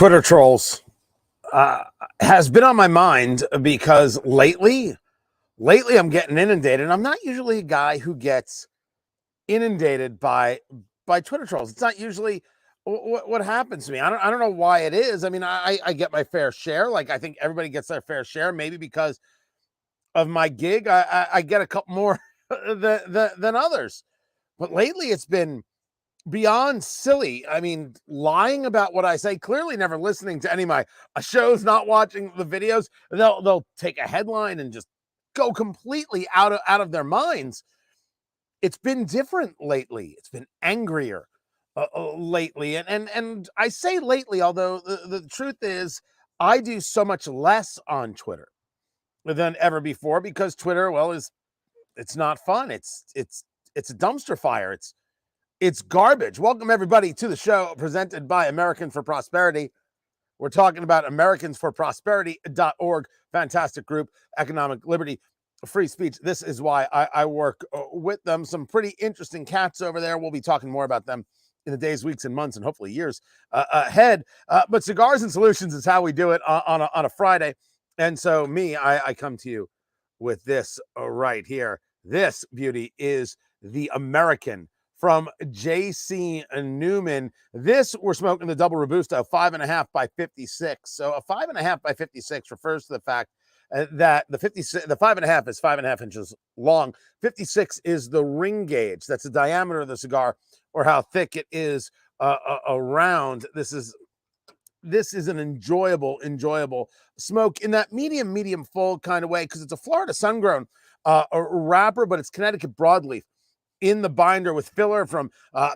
Twitter trolls has been on my mind because lately I'm getting inundated. I'm not usually a guy who gets inundated by Twitter trolls. It's not usually what happens to me. I don't know why it is. I mean, I get my fair share. Like I think everybody gets their fair share. Maybe because of my gig, I get a couple more than others. But lately, it's been beyond silly. I mean, lying about what I say, clearly never listening to any of my shows, not watching the videos. They'll take a headline and just go completely out of their minds. It's been different lately. It's been angrier lately, and I say lately, although the truth is, I do so much less on Twitter than ever before because Twitter, well, it's not fun. It's a dumpster fire. It's garbage. Welcome, everybody, to the show presented by Americans for Prosperity. We're talking about AmericansForProsperity.org. Fantastic group, economic liberty, free speech. This is why I work with them. Some pretty interesting cats over there. We'll be talking more about them in the days, weeks, and months, and hopefully years ahead. But Cigars and Solutions is how we do it on a Friday. And so I come to you with this right here. This beauty is the American from JC Newman. This, we're smoking the double Robusto, 5.5 by 56. So a 5.5 by 56 refers to the fact that the 5.5 is 5.5 inches long. 56 is the ring gauge. That's the diameter of the cigar, or how thick it is around. This is an enjoyable smoke in that medium full kind of way, because it's a Florida sun-grown wrapper, but it's Connecticut broadleaf in the binder with filler from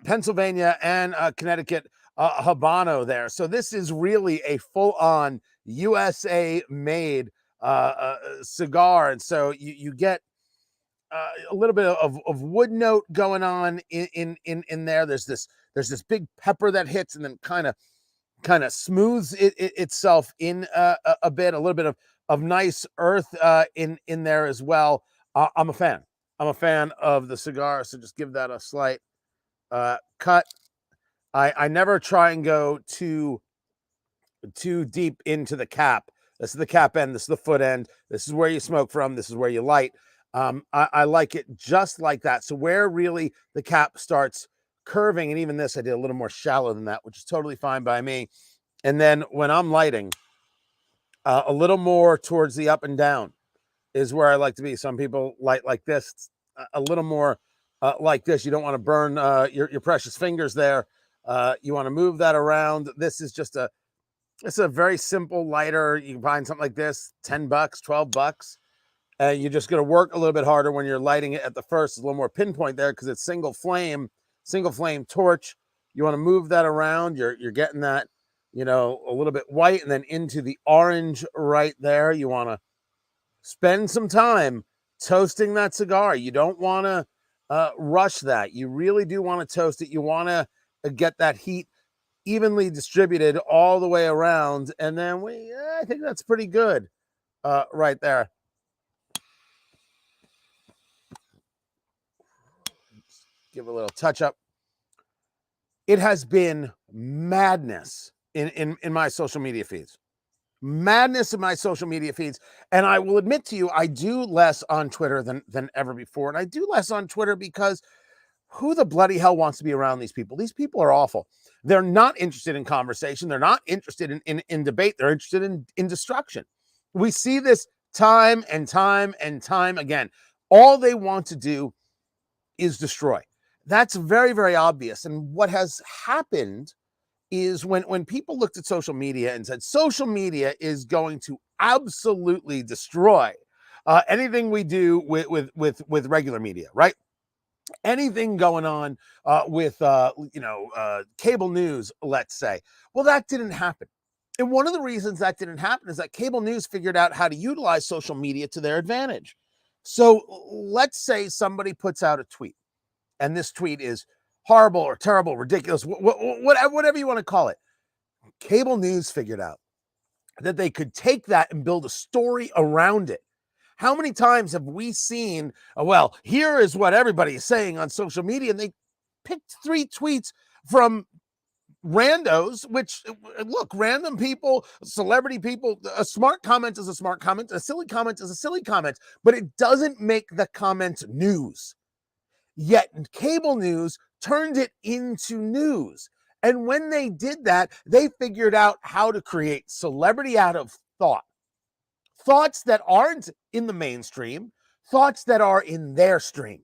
Pennsylvania and Connecticut Habano there. So this is really a full-on USA-made cigar, and so you get a little bit of wood note going on in there. There's this big pepper that hits and then kind of smooths itself in a bit. A little bit of nice earth in there as well. I'm a fan. I'm a fan of the cigar, so just give that a slight cut. I never try and go too deep into the cap. This is the cap end. This is the foot end. This is where you smoke from. This is where you light. I like it just like that. So where really the cap starts curving, and even this I did a little more shallow than that, which is totally fine by me. And then when I'm lighting, a little more towards the up and down is where I like to be. Some people light like this, a little more like this. You don't want to burn your precious fingers there. You want to move that around. This is just it's a very simple lighter. You can find something like this, $10, $12. And you're just going to work a little bit harder when you're lighting it at the first. It's a little more pinpoint there because it's single flame torch. You want to move that around. You're getting that, a little bit white and then into the orange right there. You want to spend some time toasting that cigar. You don't want to rush that. You really do want to toast it. You want to get that heat evenly distributed all the way around. And then I think that's pretty good right there. Give a little touch up. It has been madness in my social media feeds. Madness in my social media feeds. And I will admit to you, I do less on Twitter than ever before. And I do less on Twitter because who the bloody hell wants to be around these people? These people are awful. They're not interested in conversation. They're not interested in debate. They're interested in destruction. We see this time and time again. All they want to do is destroy. That's very, very obvious. And what has happened is when people looked at social media and said, social media is going to absolutely destroy anything we do with regular media, right? Anything going on with cable news, let's say. Well, that didn't happen. And one of the reasons that didn't happen is that cable news figured out how to utilize social media to their advantage. So let's say somebody puts out a tweet, and this tweet is horrible or terrible, ridiculous, whatever you want to call it. Cable news figured out that they could take that and build a story around it. How many times have we seen, well, here is what everybody is saying on social media, and they picked 3 tweets from randos, which look, random people, celebrity people, a smart comment is a smart comment, a silly comment is a silly comment, but it doesn't make the comment news. Yet cable news turned it into news. And when they did that, they figured out how to create celebrity out of thoughts that aren't in the mainstream, thoughts that are in their stream.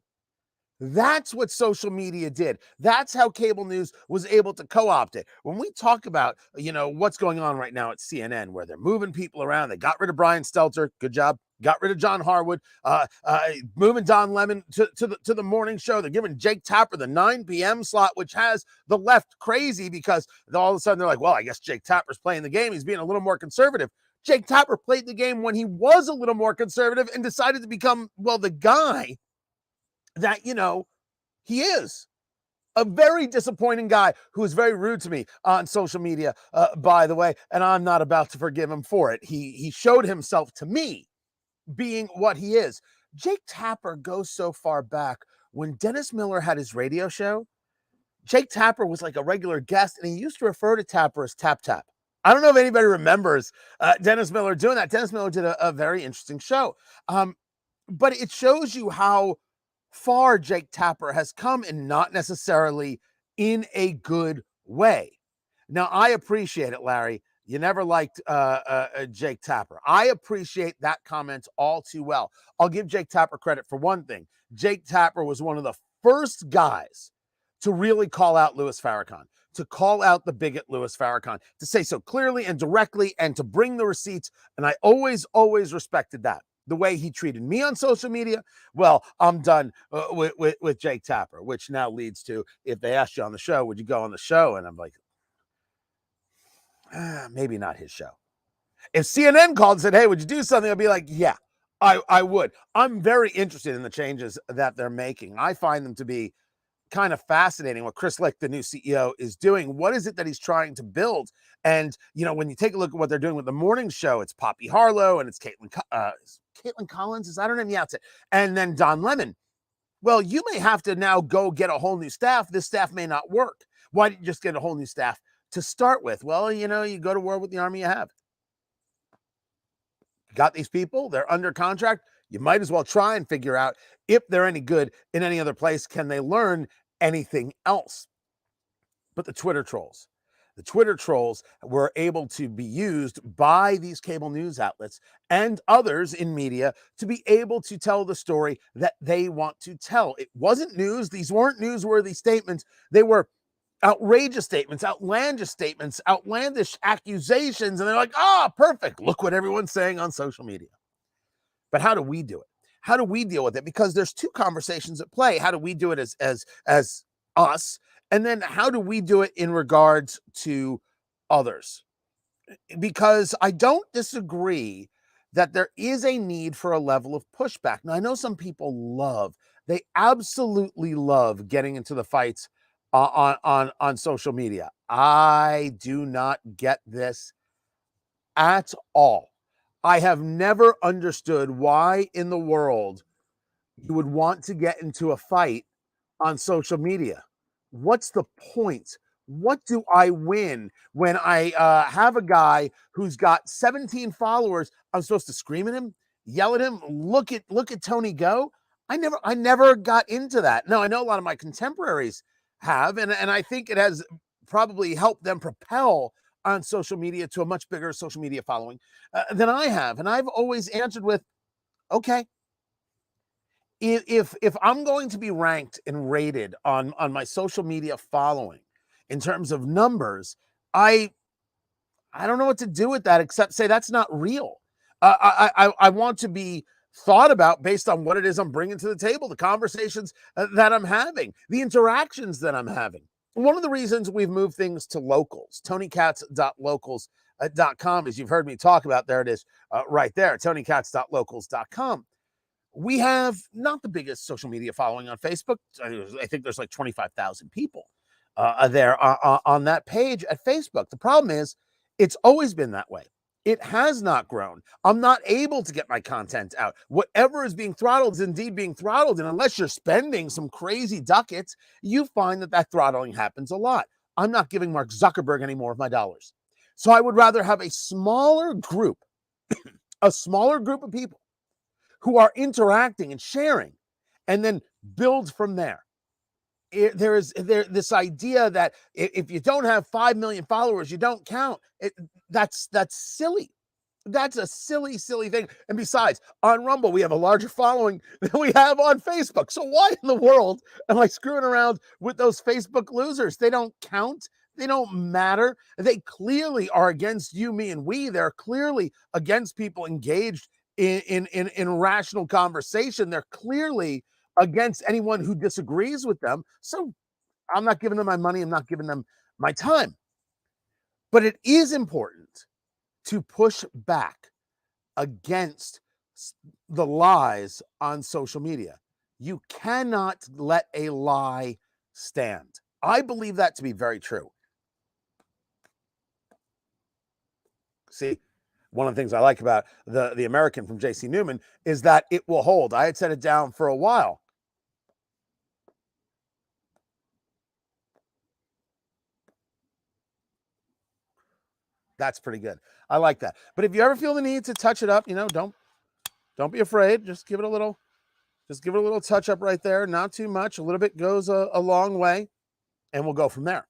That's what social media did. That's how cable news was able to co-opt it. When we talk about, what's going on right now at CNN, where they're moving people around, they got rid of Brian Stelter, good job. Got rid of John Harwood, moving Don Lemon to the morning show. They're giving Jake Tapper the 9 p.m. slot, which has the left crazy because all of a sudden they're like, well, I guess Jake Tapper's playing the game. He's being a little more conservative. Jake Tapper played the game when he was a little more conservative and decided to become, the guy that, he is. A very disappointing guy who is very rude to me on social media, by the way, and I'm not about to forgive him for it. He showed himself to me being what he is. Jake Tapper goes so far back. When Dennis Miller had his radio show, Jake Tapper was like a regular guest, and he used to refer to Tapper as Tap Tap. I don't know if anybody remembers Dennis Miller doing that. Dennis Miller did a very interesting show. But it shows you how far Jake Tapper has come, and not necessarily in a good way. Now, I appreciate it, Larry. You never liked Jake Tapper. I appreciate that comment all too well. I'll give Jake Tapper credit for one thing. Jake Tapper was one of the first guys to really call out Louis Farrakhan, to call out the bigot Louis Farrakhan, to say so clearly and directly, and to bring the receipts. And I always respected that. The way he treated me on social media, well, I'm done with Jake Tapper, which now leads to, if they asked you on the show, would you go on the show? And I'm like, maybe not his show. If CNN called and said, hey, would you do something? I'd be like, yeah, I would. I'm very interested in the changes that they're making. I find them to be kind of fascinating what Chris Lick, the new CEO, is doing. What is it that he's trying to build? And, when you take a look at what they're doing with the morning show, it's Poppy Harlow and it's Caitlin Collins. Is that her name? Yeah, that's it. And then Don Lemon. Well, you may have to now go get a whole new staff. This staff may not work. Why didn't you just get a whole new staff to start with? Well, you go to war with the army you have. Got these people, they're under contract. You might as well try and figure out if they're any good in any other place. Can they learn anything else? But the Twitter trolls were able to be used by these cable news outlets and others in media to be able to tell the story that they want to tell. It wasn't news. These weren't newsworthy statements. They were outrageous statements, outlandish statements, outlandish accusations. And they're like, perfect. Look what everyone's saying on social media. But how do we do it? How do we deal with it? Because there's two conversations at play. How do we do it as us? And then how do we do it in regards to others? Because I don't disagree that there is a need for a level of pushback. Now, I know some people they absolutely love getting into the fights on social media. I do not get this at all. I have never understood why in the world you would want to get into a fight on social media. What's the point? What do I win when I have a guy who's got 17 followers? I'm supposed to scream at him, yell at him, look at Tony go. I never got into that. Now, I know a lot of my contemporaries have, and I think it has probably helped them propel on social media to a much bigger social media following than I have. And I've always answered with, okay, if I'm going to be ranked and rated on my social media following in terms of numbers, I don't know what to do with that except say that's not real. I want to be thought about based on what it is I'm bringing to the table, the conversations that I'm having, the interactions that I'm having. One of the reasons we've moved things to locals, tonykatz.locals.com, as you've heard me talk about, there it is right there, tonykatz.locals.com. We have not the biggest social media following on Facebook. I think there's like 25,000 people there on that page at Facebook. The problem is it's always been that way. It has not grown. I'm not able to get my content out. Whatever is being throttled is indeed being throttled. And unless you're spending some crazy ducats, you find that throttling happens a lot. I'm not giving Mark Zuckerberg any more of my dollars. So I would rather have a smaller group of people who are interacting and sharing, and then build from there. There's this idea that if you don't have 5 million followers, you don't count. That's silly. That's a silly thing. And besides, on Rumble, we have a larger following than we have on Facebook. So why in the world am I screwing around with those Facebook losers? They don't count. They don't matter. They clearly are against you, me, and we. They're clearly against people engaged in rational conversation. They're clearly against anyone who disagrees with them. So I'm not giving them my money. I'm not giving them my time. But it is important to push back against the lies on social media. You cannot let a lie stand. I believe that to be very true. See, one of the things I like about the American from JC Newman is that it will hold. I had set it down for a while. That's pretty good. I like that. But if you ever feel the need to touch it up, don't be afraid. Just give it a little touch up right there. Not too much. A little bit goes a long way, and we'll go from there.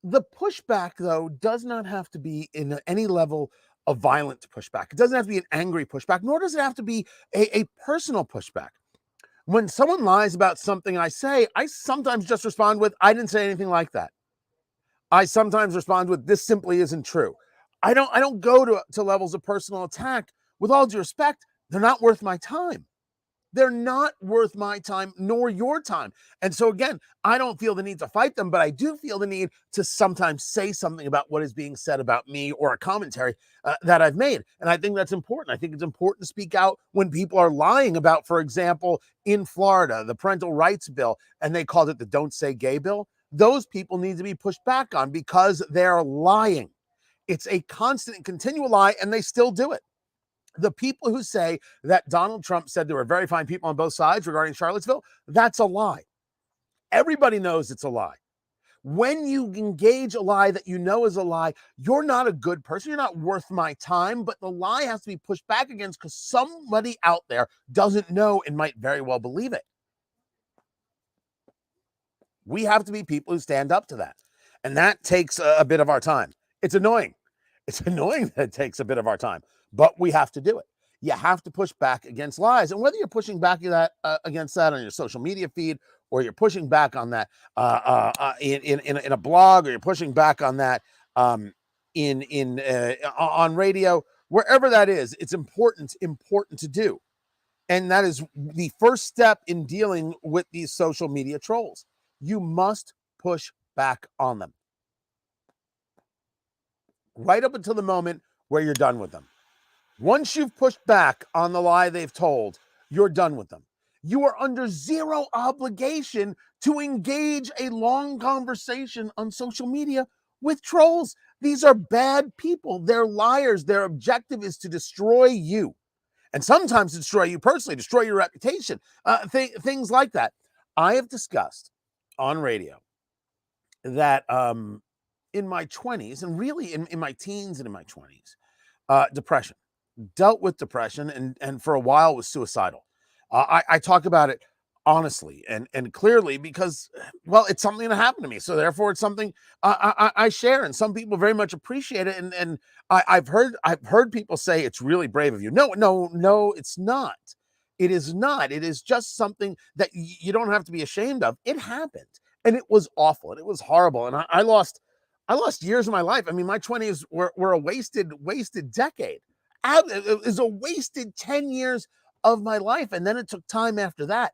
The pushback, though, does not have to be in any level of violent pushback. It doesn't have to be an angry pushback, nor does it have to be a personal pushback. When someone lies about something I say, I sometimes just respond with, I didn't say anything like that. I sometimes respond with, this simply isn't true. I don't go to levels of personal attack. With all due respect, they're not worth my time. They're not worth my time nor your time. And so again, I don't feel the need to fight them, but I do feel the need to sometimes say something about what is being said about me or a commentary that I've made. And I think that's important. I think it's important to speak out when people are lying about, for example, in Florida, the parental rights bill, and they called it the Don't Say Gay bill. Those people need to be pushed back on because they're lying. It's a constant and continual lie, and they still do it. The people who say that Donald Trump said there were very fine people on both sides regarding Charlottesville, that's a lie. Everybody knows it's a lie. When you engage a lie that you know is a lie, you're not a good person. You're not worth my time, but the lie has to be pushed back against because somebody out there doesn't know and might very well believe it. We have to be people who stand up to that. And that takes a bit of our time. It's annoying. It's annoying that it takes a bit of our time, but we have to do it. You have to push back against lies. And whether you're pushing back against that on your social media feed, or you're pushing back on that in a blog, or you're pushing back on that on radio, wherever that is, it's important to do. And that is the first step in dealing with these social media trolls. You must push back on them right up until the moment where you're done with them. Once you've pushed back on the lie they've told, you're done with them. You are under zero obligation to engage a long conversation on social media with trolls. These are bad people. They're liars. Their objective is to destroy you. And sometimes destroy you personally, destroy your reputation, things like that. I have discussed on radio that in my 20s, and really in my teens and in my 20s, depression, dealt with depression, and for a while was suicidal. I talk about it honestly and clearly because, well, it's something that happened to me. So therefore it's something I share, and some people very much appreciate it. And I've heard people say it's really brave of you. No, it's not. It is not. It is just something that you don't have to be ashamed of. It happened, and it was awful, and it was horrible. And I lost years of my life. I mean, my 20s were a wasted decade. It was a wasted 10 years of my life. And then it took time after that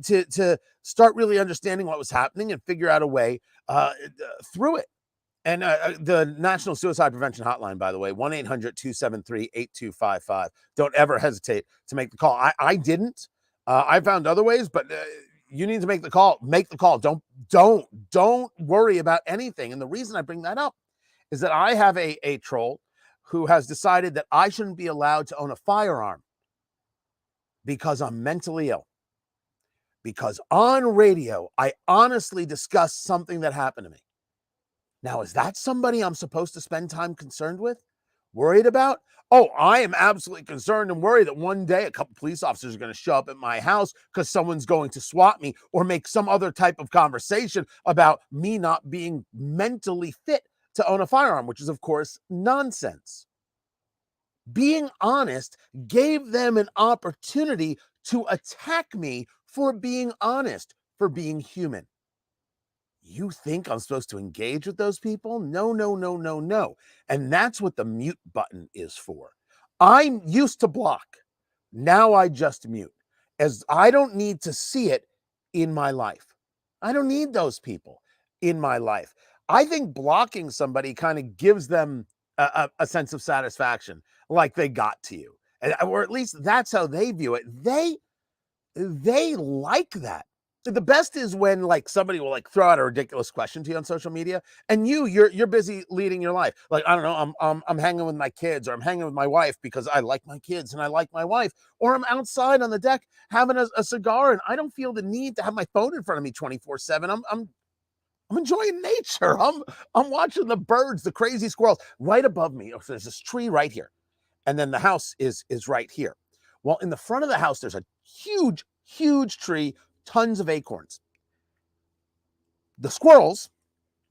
to start really understanding what was happening and figure out a way through it. And the National Suicide Prevention Hotline, by the way, 1-800-273-8255. Don't ever hesitate to make the call. I didn't. I found other ways, but you need to make the call. Make the call. Don't worry about anything. And the reason I bring that up is that I have a troll who has decided that I shouldn't be allowed to own a firearm because I'm mentally ill. Because on radio, I honestly discussed something that happened to me. Now, is that somebody I'm supposed to spend time concerned with? Worried about? Oh, I am absolutely concerned and worried that one day a couple police officers are going to show up at my house because someone's going to swat me or make some other type of conversation about me not being mentally fit to own a firearm, which is, of course, nonsense. Being honest gave them an opportunity to attack me for being honest, for being human. You think I'm supposed to engage with those people? No, no, no, no, no. And that's what the mute button is for. I'm used to block. Now I just mute, as I don't need to see it in my life. I don't need those people in my life. I think blocking somebody kind of gives them a sense of satisfaction, like they got to you, or at least that's how they view it. They like that. The best is when like somebody will like throw out a ridiculous question to you on social media, and you're busy leading your life. Like, I don't know, I'm hanging with my kids, or I'm hanging with my wife because I like my kids and I like my wife, or I'm outside on the deck having a cigar, and I don't feel the need to have my phone in front of me 24/7. I'm enjoying nature. I'm watching the birds, the crazy squirrels right above me. So there's this tree right here, and then the house is right here. Well, in the front of the house, there's a huge tree, tons of acorns. The squirrels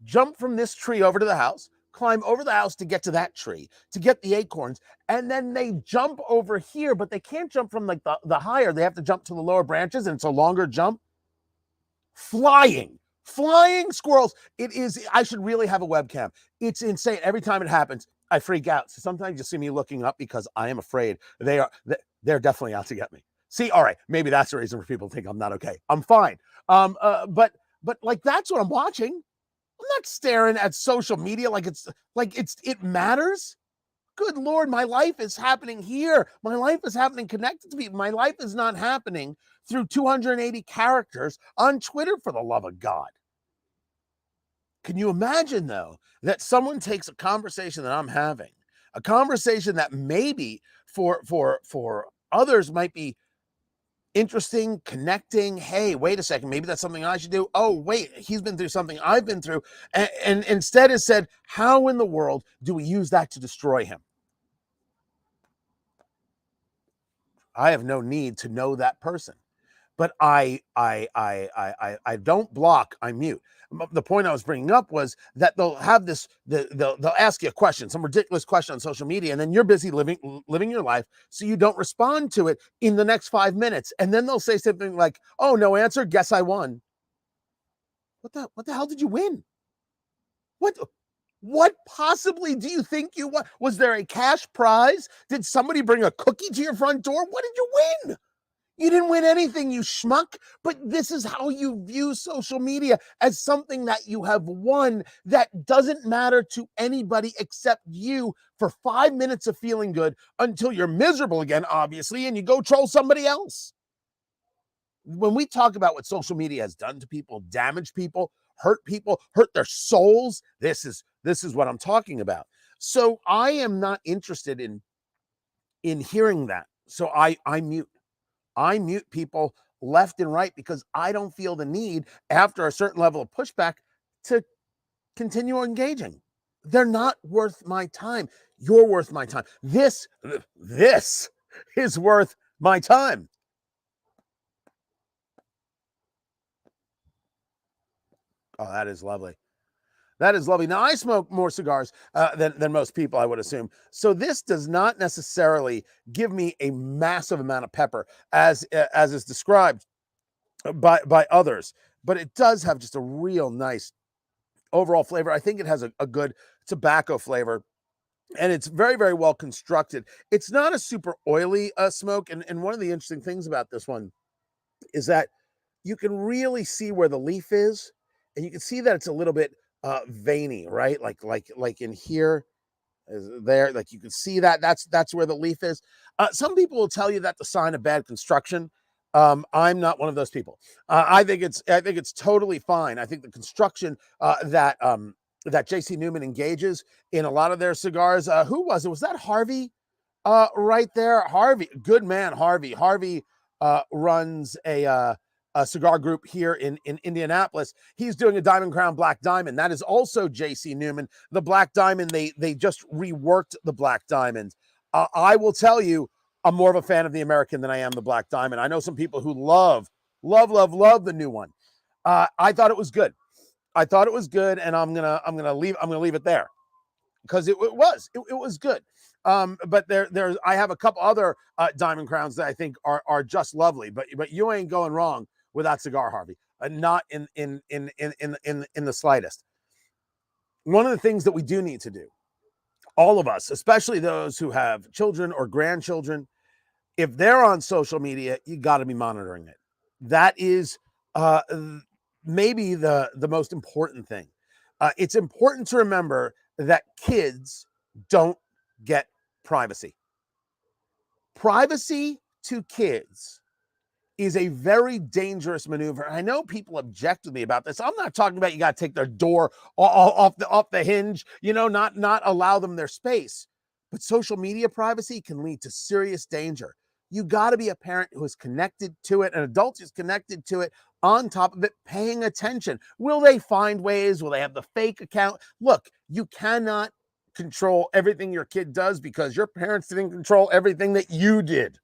jump from this tree over to the house, climb over the house to get to that tree, to get the acorns, and then they jump over here, but they can't jump from like the higher. They have to jump to the lower branches, and it's a longer jump. Flying squirrels. It is, I should really have a webcam. It's insane. Every time it happens, I freak out. So sometimes you see me looking up because I am afraid they're definitely out to get me. See, all right, maybe that's the reason for people to think I'm not okay. I'm fine. But like that's what I'm watching. I'm not staring at social media like it matters. Good Lord, my life is happening here. My life is happening connected to people. My life is not happening through 280 characters on Twitter, for the love of God. Can you imagine, though, that someone takes a conversation that I'm having, a conversation that maybe for others might be interesting, connecting. Hey, wait a second, maybe that's something I should do. Oh, wait, he's been through something I've been through. And instead has said, how in the world do we use that to destroy him? I have no need to know that person, but I don't block. I mute. The point I was bringing up was that they'll have this. They'll ask you a question, some ridiculous question on social media, and then you're busy living your life, so you don't respond to it in the next 5 minutes, and then they'll say something like, "Oh, no answer. Guess I won." What the hell did you win? What possibly do you think you won? Was there a cash prize? Did somebody bring a cookie to your front door? What did you win? You didn't win anything, you schmuck. But this is how you view social media, as something that you have won that doesn't matter to anybody except you for 5 minutes of feeling good until you're miserable again, obviously, and you go troll somebody else. When we talk about what social media has done to people, damaged people, hurt their souls, this is what I'm talking about. So I am not interested in hearing that. So I mute. I mute people left and right because I don't feel the need after a certain level of pushback to continue engaging. They're not worth my time. You're worth my time. This is worth my time. Oh, that is lovely. That is lovely. Now, I smoke more cigars than most people, I would assume. So this does not necessarily give me a massive amount of pepper as is described by others, but it does have just a real nice overall flavor. I think it has a good tobacco flavor, and it's very, very well constructed. It's not a super oily smoke, and one of the interesting things about this one is that you can really see where the leaf is, and you can see that it's a little bit veiny, right? Like in here, is there, like you can see that that's where the leaf is. Some people will tell you that's a sign of bad construction. I'm not one of those people. I think it's totally fine. I think the construction that JC Newman engages in a lot of their cigars. Who was it? Was that Harvey? Right there, Harvey. Good man, Harvey. Harvey runs cigar group here in Indianapolis. He's doing a Diamond Crown Black Diamond. That is also JC Newman. The Black Diamond, they just reworked the Black Diamond. I will tell you, I'm more of a fan of the American than I am the Black Diamond. I know some people who love the new one. I thought it was good. I thought it was good, and I'm gonna leave it there because it was good. But I have a couple other Diamond Crowns that I think are just lovely. But you ain't going wrong with that cigar, Harvey. Not in the slightest. One of the things that we do need to do, all of us, especially those who have children or grandchildren, if they're on social media, you got to be monitoring it. That is maybe the most important thing. It's important to remember that kids don't get privacy. Privacy to kids is a very dangerous maneuver. I know people object to me about this. I'm not talking about you got to take their door off the hinge, not allow them their space. But social media privacy can lead to serious danger. You got to be a parent who is connected to it, an adult who's connected to it, on top of it, paying attention. Will they find ways? Will they have the fake account? Look, you cannot control everything your kid does because your parents didn't control everything that you did.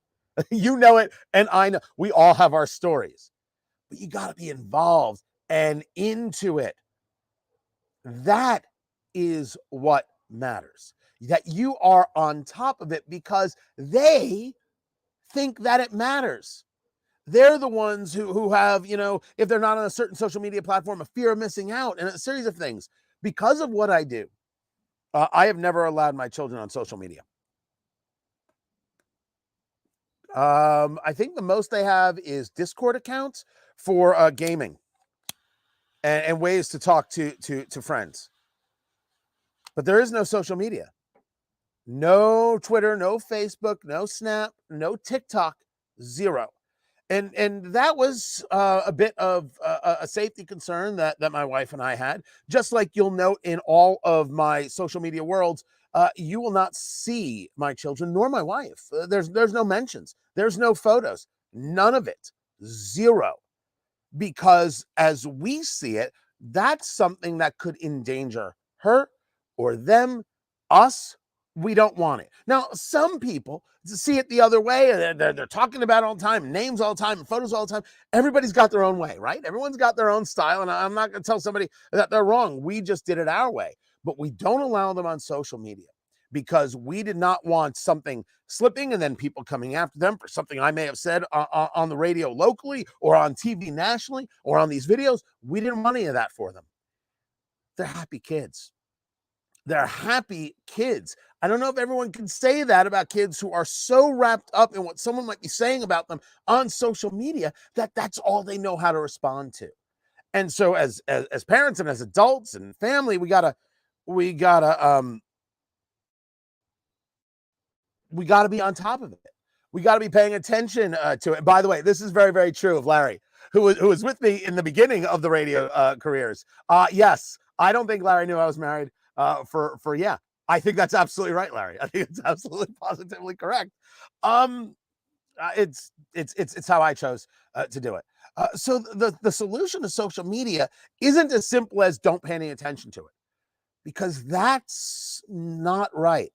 You know it, and I know. We all have our stories, but you got to be involved and into it. That is what matters, that you are on top of it because they think that it matters. They're the ones who have, if they're not on a certain social media platform, a fear of missing out and a series of things. Because of what I do, I have never allowed my children on social media. I think the most they have is Discord accounts for gaming and ways to talk to friends. But there is no social media. No Twitter, no Facebook, no Snap, no TikTok, zero. And that was a bit of a safety concern that my wife and I had. Just like you'll note in all of my social media worlds, you will not see my children nor my wife. There's no mentions. There's no photos. None of it. Zero. Because as we see it, that's something that could endanger her or them, us. We don't want it. Now, some people see it the other way. They're talking about it all the time, names all the time, and photos all the time. Everybody's got their own way, right? Everyone's got their own style, and I'm not going to tell somebody that they're wrong. We just did it our way. But we don't allow them on social media because we did not want something slipping and then people coming after them for something I may have said on the radio locally or on TV nationally or on these videos. We didn't want any of that for them. They're happy kids. They're happy kids. I don't know if everyone can say that about kids who are so wrapped up in what someone might be saying about them on social media that that's all they know how to respond to. And so as parents and as adults and family, we gotta be on top of it. We got to be paying attention to it. By the way, this is very, very true of Larry, who was with me in the beginning of the radio careers. Yes, I don't think Larry knew I was married. Yeah, I think that's absolutely right, Larry. I think it's absolutely positively correct. It's how I chose to do it. So the solution to social media isn't as simple as don't pay any attention to it, because that's not right.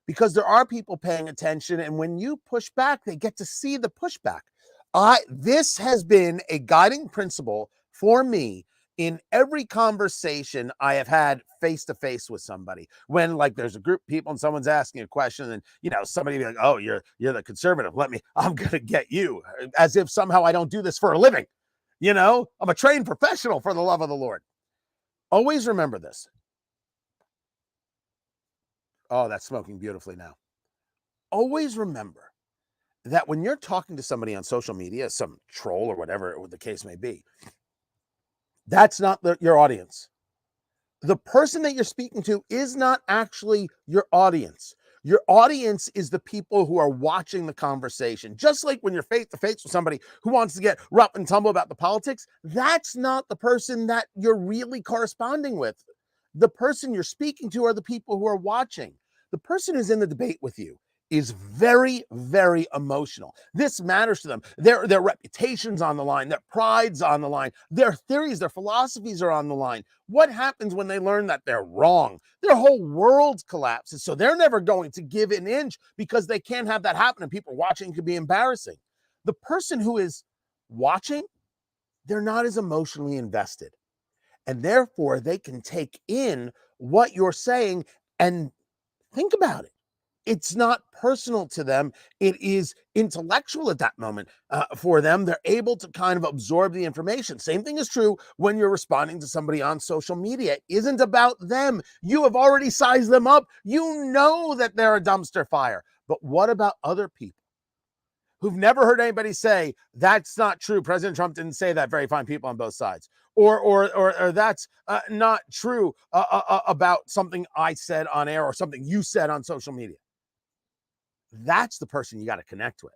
Because there are people paying attention, and when you push back, they get to see the pushback. This has been a guiding principle for me in every conversation I have had face to face with somebody. When like there's a group of people and someone's asking a question, and somebody be like, "Oh, you're the conservative. I'm gonna get you," as if somehow I don't do this for a living. I'm a trained professional, for the love of the Lord. Always remember this. Oh, that's smoking beautifully now. Always remember that when you're talking to somebody on social media, some troll or whatever the case may be, that's not your audience. The person that you're speaking to is not actually your audience. Your audience is the people who are watching the conversation. Just like when you're face to face with somebody who wants to get rough and tumble about the politics, that's not the person that you're really corresponding with. The person you're speaking to are the people who are watching. The person who's in the debate with you is very, very emotional. This matters to them. Their reputation's on the line, their pride's on the line, their theories, their philosophies are on the line. What happens when they learn that they're wrong? Their whole world collapses. So they're never going to give an inch because they can't have that happen, and people watching could be embarrassing. The person who is watching, they're not as emotionally invested. And therefore, they can take in what you're saying and think about it. It's not personal to them. It is intellectual at that moment for them. They're able to kind of absorb the information. Same thing is true when you're responding to somebody on social media. It isn't about them. You have already sized them up. You know that they're a dumpster fire. But what about other people who've never heard anybody say, that's not true, President Trump didn't say that, very fine people on both sides? Or that's not true about something I said on air or something you said on social media. That's the person you got to connect with,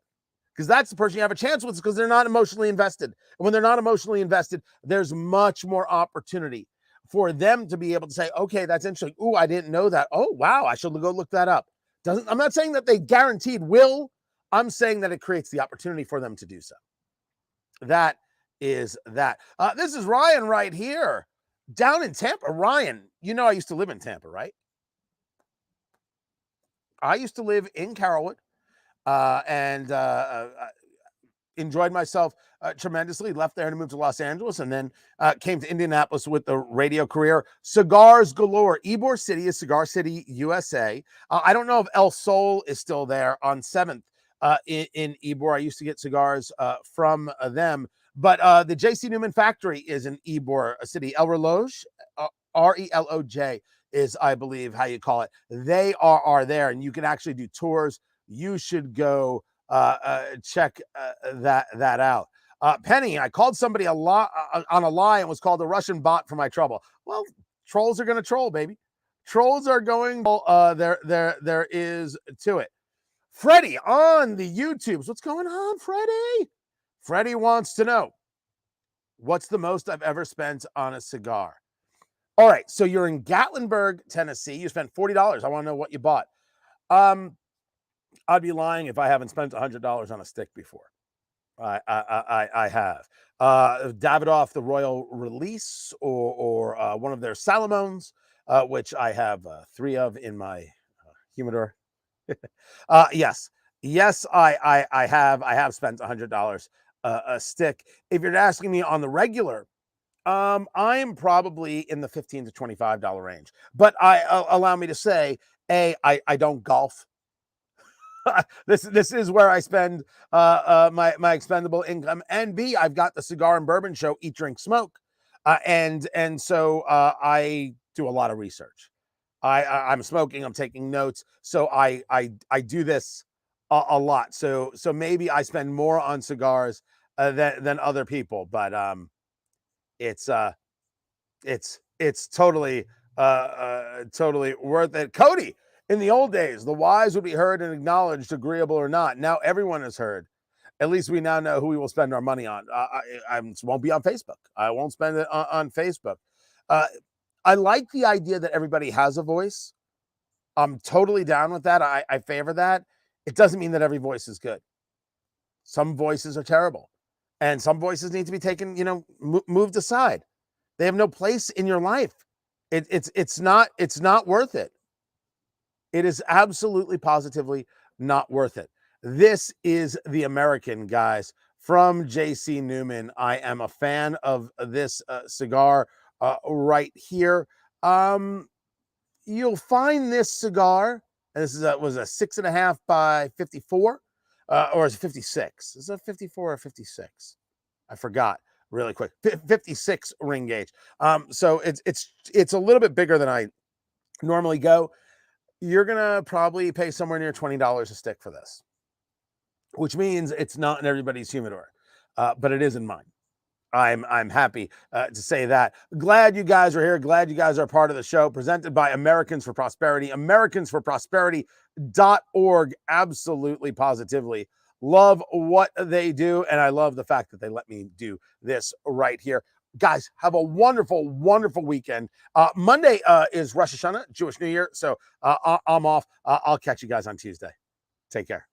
because that's the person you have a chance with, because they're not emotionally invested. And when they're not emotionally invested, there's much more opportunity for them to be able to say, okay, that's interesting. Oh, I didn't know that. Oh, wow, I should go look that up. I'm not saying that they guaranteed will. I'm saying that it creates the opportunity for them to do so. That is that. This is Ryan right here down in Tampa. Ryan, you know I used to live in Tampa, right? I used to live in Carrollwood and enjoyed myself tremendously. Left there to move to Los Angeles, and then came to Indianapolis with the radio career. Cigars galore. Ybor City is Cigar City, USA. I don't know if El Sol is still there on 7th in Ybor. I used to get cigars from them. But the JC Newman factory is in Ybor City. El Reloj, Reloj is, I believe, how you call it. They are there, and you can actually do tours. You should go check that out. Penny, I called somebody a lot on a lie and was called a Russian bot for my trouble. Well, trolls are going to troll, baby. Trolls are going. There is to it. Freddie on the YouTubes. What's going on, Freddie? Freddie wants to know, what's the most I've ever spent on a cigar? All right, so you're in Gatlinburg, Tennessee. You spent $40. I want to know what you bought. I'd be lying if I haven't spent $100 on a stick before. I have. Davidoff, the Royal Release, or one of their Salomones, which I have 3 of in my humidor. Yes, I have spent $100 a stick. If you're asking me on the regular, I'm probably in the $15 to $25 range. But allow me to say, I don't golf. This is where I spend my expendable income, and B, I've got the Cigar and Bourbon Show, Eat, Drink, Smoke, and so I do a lot of research. I'm smoking, I'm taking notes, so I do this a lot. So maybe I spend more on cigars than other people, but it's totally totally worth it. Cody, in the old days, the wise would be heard and acknowledged, agreeable or not. Now everyone is heard. At least we now know who we will spend our money on. I won't be on Facebook. I won't spend it on Facebook. I like the idea that everybody has a voice. I'm totally down with that. I favor that. It doesn't mean that every voice is good. Some voices are terrible, and some voices need to be taken, moved aside. They have no place in your life. It's not worth it. It is absolutely positively not worth it. This is the American, guys, from JC Newman. I am a fan of this cigar right here. You'll find this cigar, and this was a 6.5 by 54, or is it 56? Is it 54 or 56? I forgot really quick. 56 ring gauge. So it's a little bit bigger than I normally go. You're gonna probably pay somewhere near $20 a stick for this, which means it's not in everybody's humidor, but it is in mine. I'm happy to say that. Glad you guys are here. Glad you guys are part of the show. Presented by Americans for Prosperity. AmericansForProsperity.org. Absolutely, positively love what they do, and I love the fact that they let me do this right here. Guys, have a wonderful, wonderful weekend. Monday is Rosh Hashanah, Jewish New Year, so I'm off. I'll catch you guys on Tuesday. Take care.